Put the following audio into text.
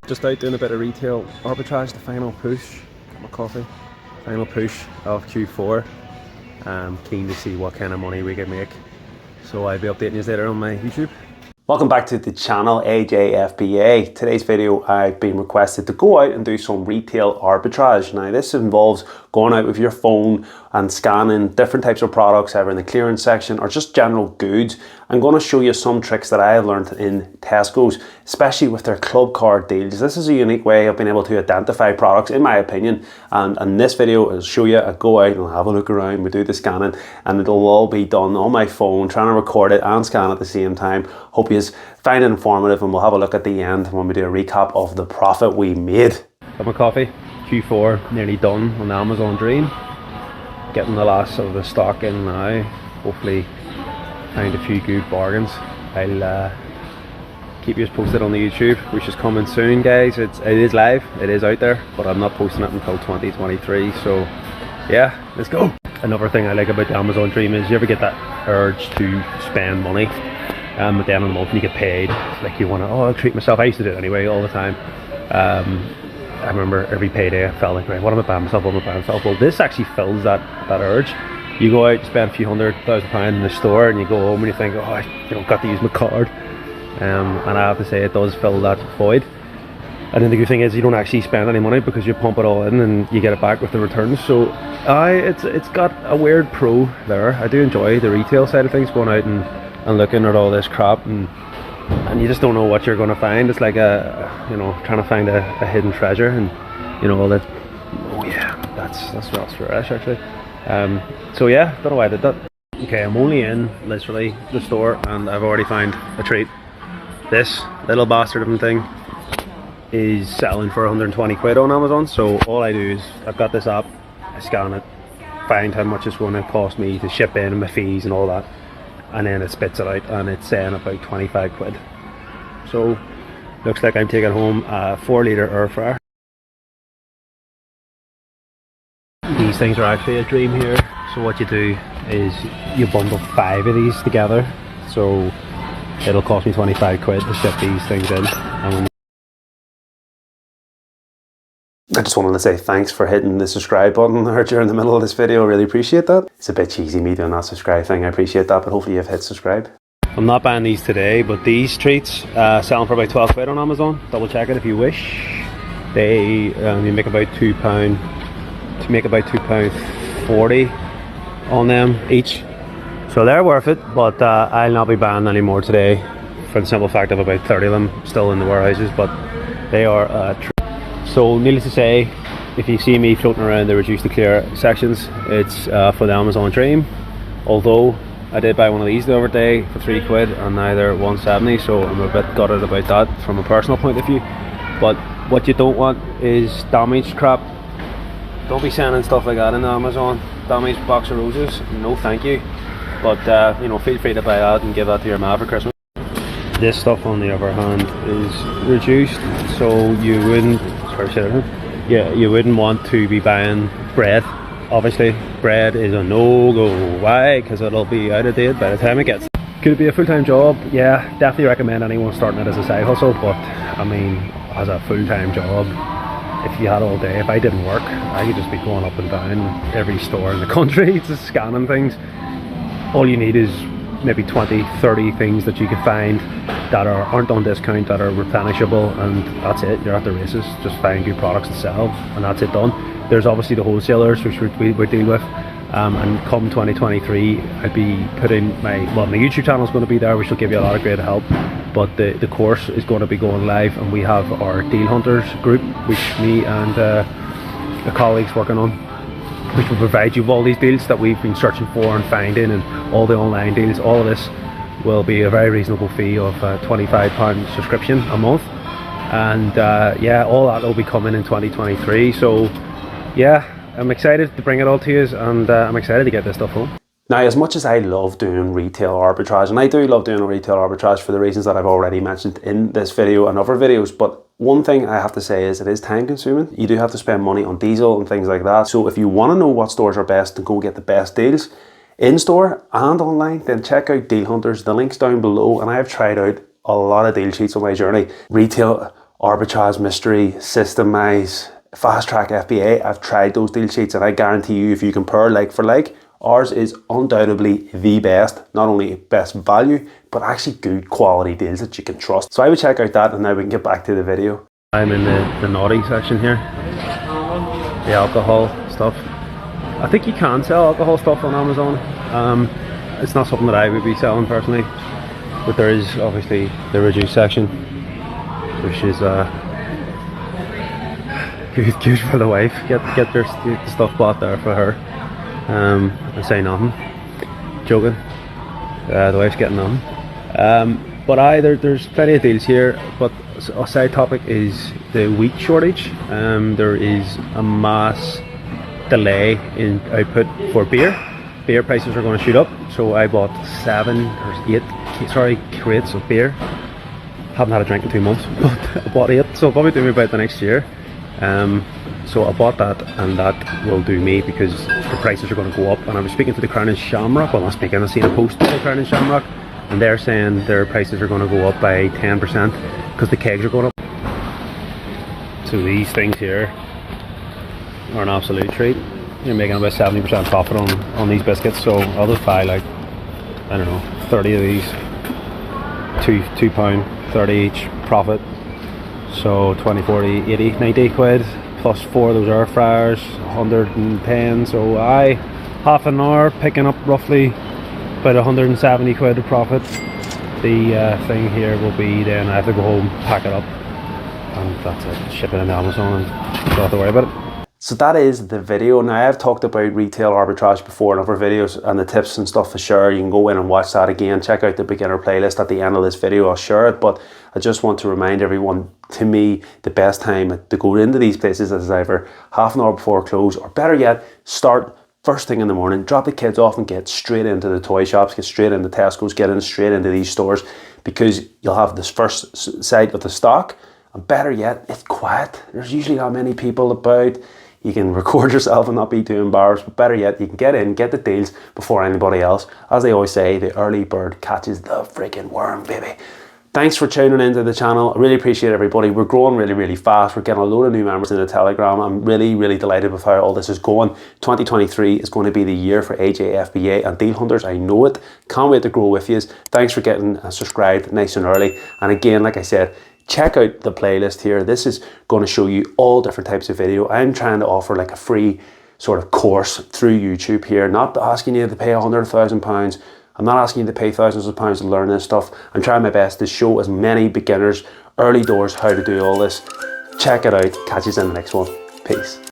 Just out doing a bit of retail arbitrage, the final push. Got my coffee. Final push of Q4. Keen to see what kind of money we can make. So I'll be updating you later on my YouTube. Welcome back to the channel, AJ FBA. Today's video, I've been requested to go out and do some retail arbitrage. Now this involves going out with your phone and scanning different types of products, either in the clearance section or just general goods. I'm going to show you some tricks that I have learned in Tesco's, especially with their club card deals. This is a unique way of being able to identify products, in my opinion. And in this video, I'll show you, I go out and I'll have a look around, we do the scanning, and it'll all be done on my phone, trying to record it and scan at the same time. Hope you find it informative, and we'll have a look at the end when we do a recap of the profit we made. Got my coffee, Q4 nearly done on the Amazon Dream. Getting the last of the stock in now. Hopefully find a few good bargains. I'll keep you posted on the YouTube, which is coming soon, guys. It is live, it is out there, but I'm not posting it until 2023. So yeah, let's go. Another thing I like about the Amazon Dream is you ever get that urge to spend money. At the end of the month when you get paid, it's like you want to, I'll treat myself. I used to do it anyway all the time. I remember every payday I felt like, right, what am I buying myself, what am I buying myself? Well, this actually fills that urge. You go out, spend a few £100,000 in the store, and you go home and you think, I got to use my card. And I have to say, it does fill that void. And then the good thing is you don't actually spend any money because you pump it all in and you get it back with the returns. So it's got a weird pro there. I do enjoy the retail side of things, going out and looking at all this crap, and you just don't know what you're going to find. It's like trying to find a hidden treasure, and all that. Oh yeah, that's fresh actually. So yeah, don't know why I did that. Okay, I'm only in literally the store and I've already found a treat. This little bastard of a thing is selling for 120 quid on Amazon. So all I do is, I've got this app, I scan it, find how much it's going to cost me to ship in and my fees and all that, and then it spits it out and it's saying about 25 quid. So looks like I'm taking home a 4-litre air fryer. These things are actually a dream here. So what you do is you bundle 5 of these together. So it'll cost me 25 quid to ship these things in. I just wanted to say thanks for hitting the subscribe button there during the middle of this video. I really appreciate that. It's a bit cheesy me doing that subscribe thing. I appreciate that, but hopefully you've hit subscribe. I'm not buying these today, but these treats selling for about 12 quid on Amazon. Double check it if you wish. They you make about £2 to make about £2.40 on them each. So they're worth it, but I'll not be buying any more today for the simple fact of about 30 of them still in the warehouses, but they are a treat. So needless to say, if you see me floating around the reduce to clear sections, it's for the Amazon Dream. Although I did buy one of these the other day for 3 quid and now they're 170, so I'm a bit gutted about that from a personal point of view. But what you don't want is damaged crap. Don't be sending stuff like that into Amazon. Damaged box of roses, no thank you. But feel free to buy that and give that to your ma for Christmas. This stuff on the other hand is reduced, so you wouldn't you wouldn't want to be buying bread. Obviously bread is a no-go. Why? Because it'll be out of date by the time it gets. Could it be a full-time job? Yeah, definitely recommend anyone starting it as a side hustle, but I mean, as a full-time job, if you had all day, if I didn't work, I could just be going up and down every store in the country just scanning things. All you need is maybe 20, 30 things that you can find that aren't on discount, that are replenishable, and that's it. You're at the races. Just find good products to sell, and that's it done. There's obviously the wholesalers, which we deal with, and come 2023, I'll be putting my YouTube channel is going to be there, which will give you a lot of great help. But the course is going to be going live, and we have our deal hunters group, which me and a colleague's working on, which will provide you with all these deals that we've been searching for and finding, and all the online deals. All of this will be a very reasonable fee of £25 subscription a month, and yeah, all that will be coming in 2023. So yeah, I'm excited to bring it all to you, and I'm excited to get this stuff home. Now, as much as I love doing retail arbitrage, and I do love doing retail arbitrage for the reasons that I've already mentioned in this video and other videos, but one thing I have to say is it is time consuming. You do have to spend money on diesel and things like that. So if you want to know what stores are best and go get the best deals in store and online, then check out Deal Hunters. The link's down below, and I have tried out a lot of deal sheets on my journey. Retail arbitrage mystery, systemize, fast track FBA. I've tried those deal sheets and I guarantee you if you compare like for like, ours is undoubtedly the best, not only best value, but actually good quality deals that you can trust. So I would check out that, and now we can get back to the video. I'm in the naughty section here, the alcohol stuff. I think you can sell alcohol stuff on Amazon. It's not something that I would be selling personally, but there is obviously the reduced section, which is good for the wife. Get their stuff bought there for her. I say nothing. Joking. The wife's getting nothing. But there's plenty of deals here. But a side topic is the wheat shortage. There is a mass delay in output for beer. Beer prices are going to shoot up. So I bought 7 or 8 crates of beer. Haven't had a drink in 2 months, but I bought 8. So I'll probably do me about the next year. So I bought that, and that will do me because the prices are going to go up. And I was speaking to the Crown and Shamrock. Well, not speaking, I seen a post to the Crown and Shamrock, and they're saying their prices are going to go up by 10% because the kegs are going up. So these things here are an absolute treat. You're making about 70% profit on these biscuits. So I'll just buy like, I don't know, 30 of these, £2, 30 each profit. So 20, 40, 80, 90 quid plus 4 of those air fryers, 110. So half an hour picking up roughly about 170 quid of profit. The thing here will be then I have to go home, pack it up, and that's it. Ship it into Amazon and don't have to worry about it. So that is the video. Now I've talked about retail arbitrage before in other videos and the tips and stuff for sure. You can go in and watch that again. Check out the beginner playlist at the end of this video. I'll share it, but I just want to remind everyone, to me, the best time to go into these places is either half an hour before close, or better yet, start first thing in the morning, drop the kids off and get straight into the toy shops, get straight into Tesco's, get in straight into these stores, because you'll have this first sight of the stock, and better yet, it's quiet. There's usually not many people about. You can record yourself and not be too embarrassed, but better yet, you can get in, get the deals before anybody else. As they always say, the early bird catches the freaking worm, baby. Thanks for tuning into the channel. I really appreciate everybody. We're growing really, really fast. We're getting a load of new members in the Telegram. I'm really, really delighted with how all this is going. 2023 is going to be the year for AJ FBA and deal hunters. I know it. Can't wait to grow with you. Thanks for getting subscribed nice and early. And again, like I said, check out the playlist here. This is going to show you all different types of video. I'm trying to offer like a free sort of course through YouTube here, not asking you to pay £100,000. I'm not asking you to pay thousands of pounds to learn this stuff. I'm trying my best to show as many beginners, early doors, how to do all this. Check it out. Catch you in the next one. Peace.